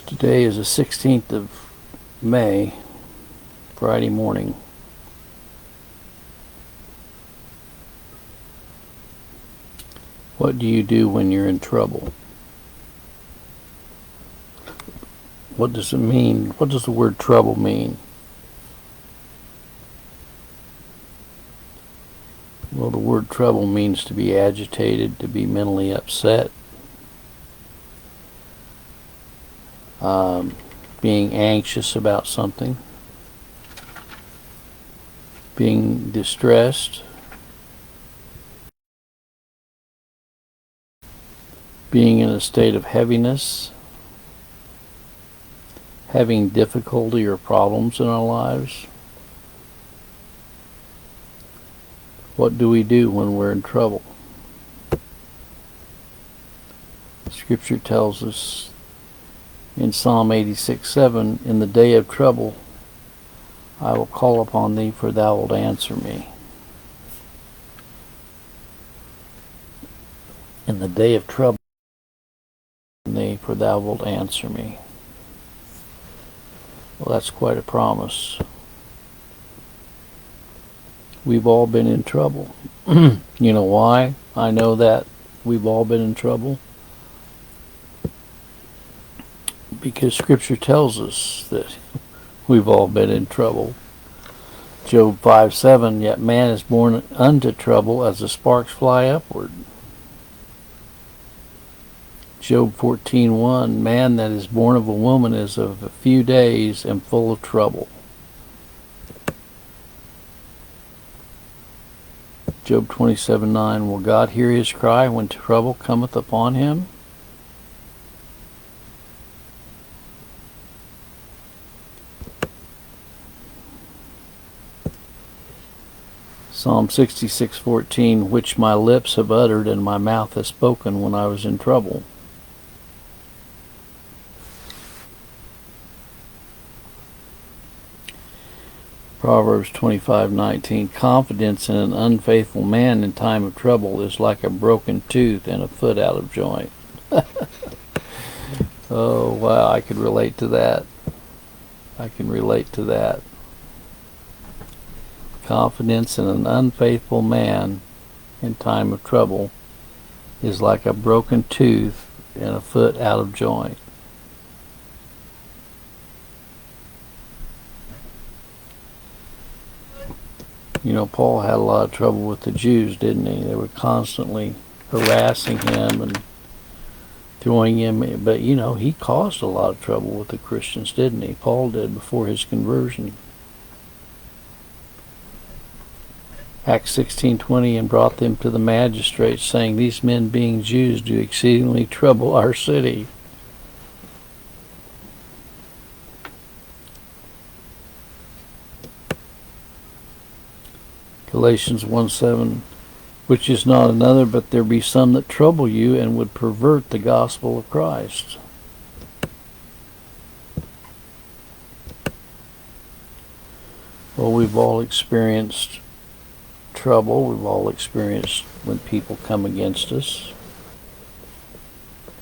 Today is the 16th of May, Friday morning. What do you do when you're in trouble? What does it mean? What does the word trouble mean? Well, the word trouble means to be agitated, to be mentally upset, being anxious about something, being distressed, being in a state of heaviness, having difficulty or problems in our lives. What do we do when we're in trouble? Scripture tells us in Psalm 86:7, in the day of trouble, I will call upon thee, for thou wilt answer me. In the day of trouble, thee, for thou wilt answer me. Well, that's quite a promise. We've all been in trouble. You know why I know that we've all been in trouble? Because Scripture tells us that we've all been in trouble. Job 5:7, yet man is born unto trouble as the sparks fly upward. Job 14:1, man that is born of a woman is of a few days and full of trouble. Job 27:9, will God hear his cry when trouble cometh upon him? Psalm 66:14, which my lips have uttered and my mouth has spoken when I was in trouble. Proverbs 25:19, confidence in an unfaithful man in time of trouble is like a broken tooth and a foot out of joint. Oh, wow, I could relate to that. I can relate to that. Confidence in an unfaithful man in time of trouble is like a broken tooth and a foot out of joint. You know, Paul had a lot of trouble with the Jews, didn't he? They were constantly harassing him and throwing him, but you know, he caused a lot of trouble with the Christians, didn't he? Paul did before his conversion. Acts 16:20, and brought them to the magistrates, saying, these men being Jews do exceedingly trouble our city. Galatians 1:7, which is not another, but there be some that trouble you and would pervert the gospel of Christ. Well, we've all experienced trouble. We've all experienced when people come against us.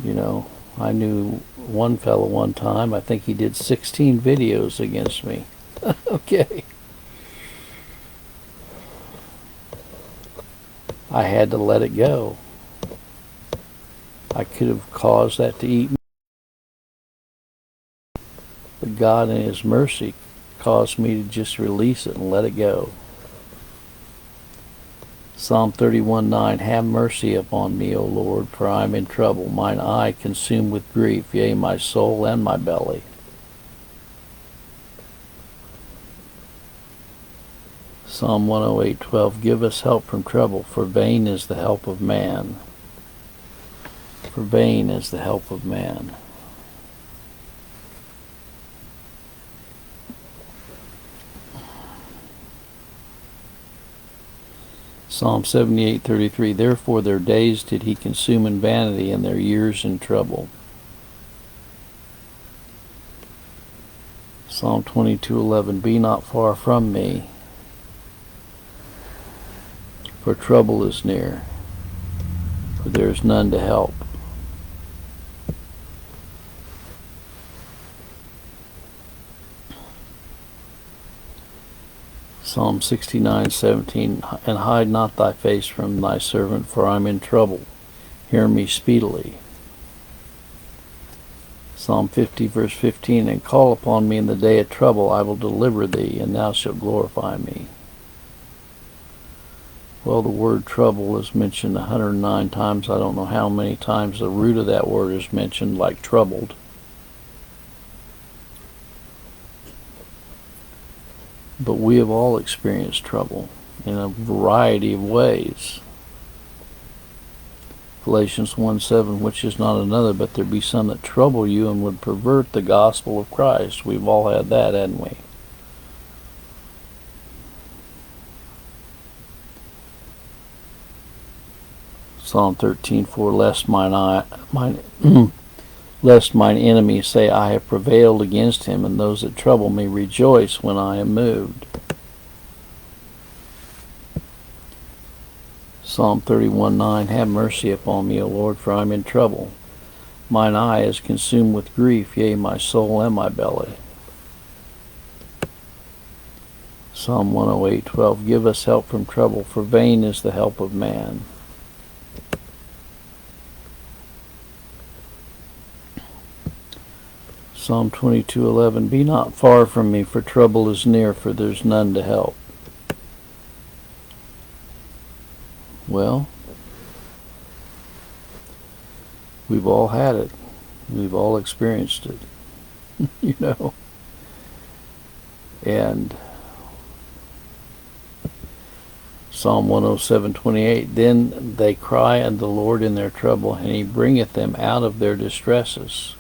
You know, I knew one fellow one time, I think he did 16 videos against me. Okay. I had to let it go. I could have caused that to eat me, but God in his mercy caused me to just release it and let it go. Psalm 31:9, have mercy upon me, O Lord, for I am in trouble. Mine eye consumed with grief, yea, my soul and my belly. Psalm 108:12, give us help from trouble, for vain is the help of man. For vain is the help of man. Psalm 78:33, therefore their days did he consume in vanity, and their years in trouble. Psalm 22:11, be not far from me, for trouble is near, for there is none to help. Psalm 69:17, and hide not thy face from thy servant, for I am in trouble. Hear me speedily. Psalm 50 verse 15, and call upon me in the day of trouble, I will deliver thee, and thou shalt glorify me. Well, the word trouble is mentioned 109 times. I don't know how many times the root of that word is mentioned, like troubled. But we have all experienced trouble in a variety of ways. Galatians 1:7, which is not another, but there be some that trouble you and would pervert the gospel of Christ. We've all had that, hadn't we? Psalm 13:4, lest mine enemies say, I have prevailed against him, and those that trouble me rejoice when I am moved. Psalm 31:9, have mercy upon me, O Lord, for I am in trouble. Mine eye is consumed with grief, yea, my soul and my belly. Psalm 108:12, give us help from trouble, for vain is the help of man. Psalm 22:11, be not far from me, for trouble is near, for there's none to help. Well, we've all had it. We've all experienced it, you know. And Psalm 107:28, then they cry unto the Lord in their trouble, and he bringeth them out of their distresses.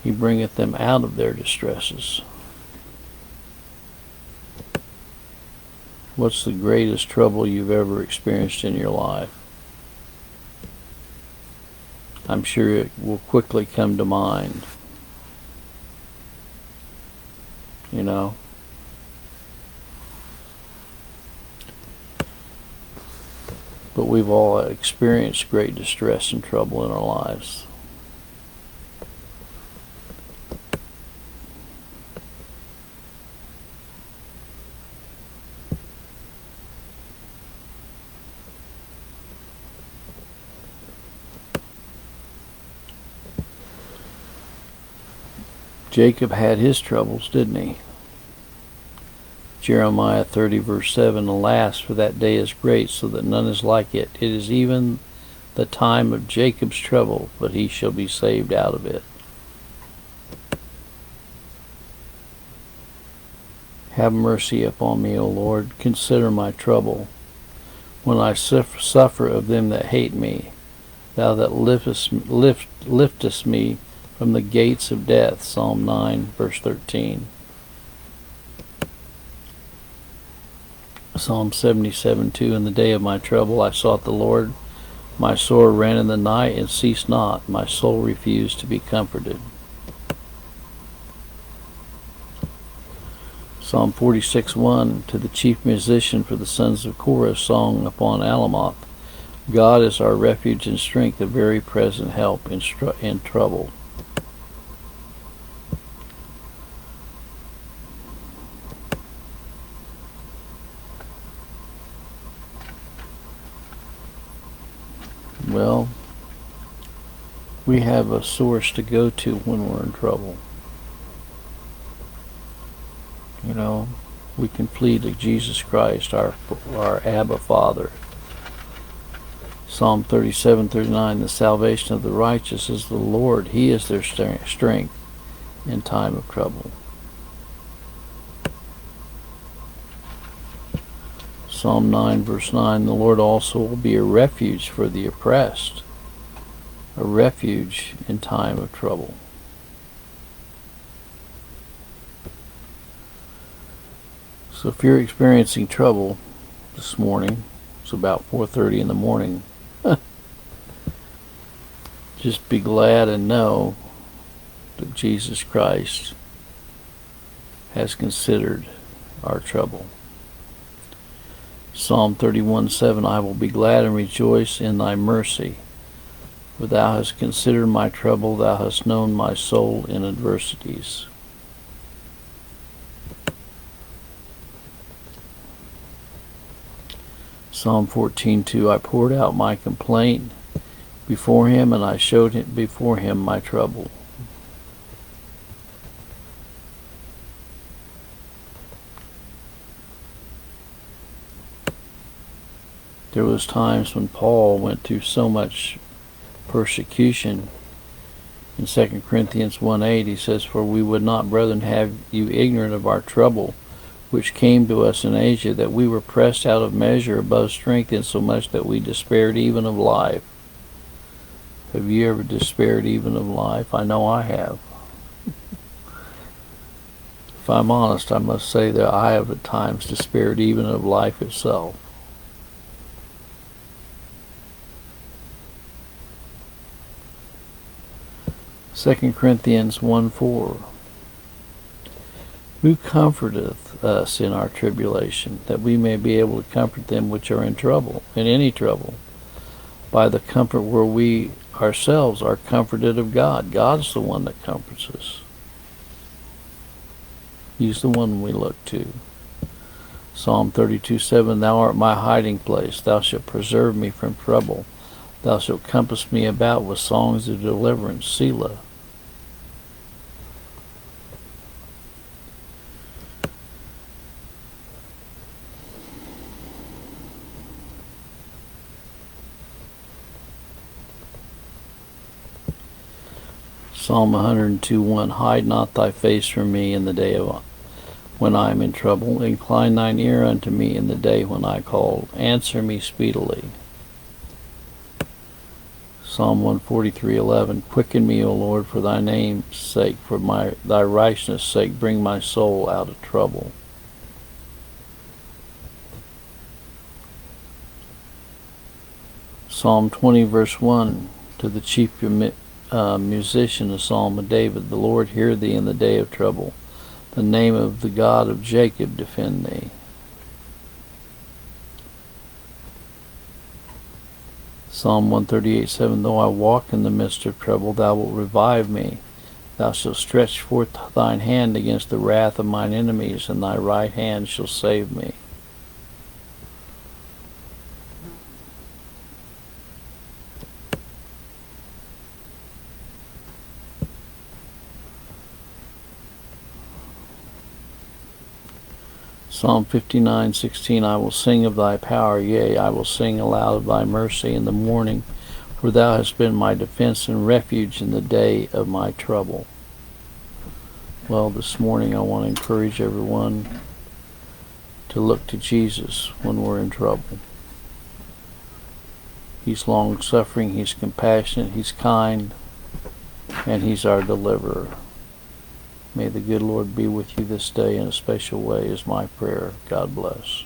He bringeth them out of their distresses. What's the greatest trouble you've ever experienced in your life? I'm sure it will quickly come to mind. You know? But we've all experienced great distress and trouble in our lives. Jacob had his troubles, didn't he? Jeremiah 30 verse 7, alas, for that day is great, so that none is like it. It is even the time of Jacob's trouble, but he shall be saved out of it. Have mercy upon me, O Lord. Consider my trouble. When I suffer of them that hate me, thou that liftest me from the gates of death. Psalm 9 verse 13. Psalm 77:2, in the day of my trouble I sought the Lord. My sore ran in the night and ceased not. My soul refused to be comforted. Psalm 46:1, to the chief musician for the sons of Korah, song upon Alamoth. God is our refuge and strength, a very present help in trouble. Well, we have a source to go to when we're in trouble. You know, we can flee to Jesus Christ, our Abba Father. Psalm 37:39, the salvation of the righteous is the Lord. He is their strength in time of trouble. Psalm 9 verse 9, the Lord also will be a refuge for the oppressed, a refuge in time of trouble. So if you're experiencing trouble this morning, it's about 4:30 in the morning, just be glad and know that Jesus Christ has considered our trouble. Psalm 31:7, I will be glad and rejoice in thy mercy, for thou hast considered my trouble, thou hast known my soul in adversities. Psalm 14:2, I poured out my complaint before him, and I showed him before him my trouble. There was times when Paul went through so much persecution. In 2 Corinthians 1:8, he says, For we would not, brethren, have you ignorant of our trouble, which came to us in Asia, that we were pressed out of measure above strength, insomuch that we despaired even of life. Have you ever despaired even of life? I know I have. If I'm honest, I must say that I have at times despaired even of life itself. Second Corinthians 1:4. Who comforteth us in our tribulation, that we may be able to comfort them which are in trouble, in any trouble, by the comfort where we ourselves are comforted of God. God's the one that comforts us. He's the one we look to. Psalm 32:7, Thou art my hiding place. Thou shalt preserve me from trouble. Thou shalt compass me about with songs of deliverance. Selah. Psalm 102:1, Hide not thy face from me in the day of when I am in trouble. Incline thine ear unto me in the day when I call. Answer me speedily. Psalm 143:11, Quicken me, O Lord, for thy name's sake, for thy righteousness' sake, bring my soul out of trouble. Psalm 20:1, to the chief musician, a psalm of David, The Lord hear thee in the day of trouble. The name of the God of Jacob defend thee. Psalm 138:7, Though I walk in the midst of trouble, thou wilt revive me. Thou shalt stretch forth thine hand against the wrath of mine enemies, and thy right hand shall save me. Psalm 59:16, I will sing of thy power, yea, I will sing aloud of thy mercy in the morning, for thou hast been my defense and refuge in the day of my trouble. Well, this morning I want to encourage everyone to look to Jesus when we're in trouble. He's long-suffering, he's compassionate, he's kind, and he's our deliverer. May the good Lord be with you this day in a special way is my prayer. God bless.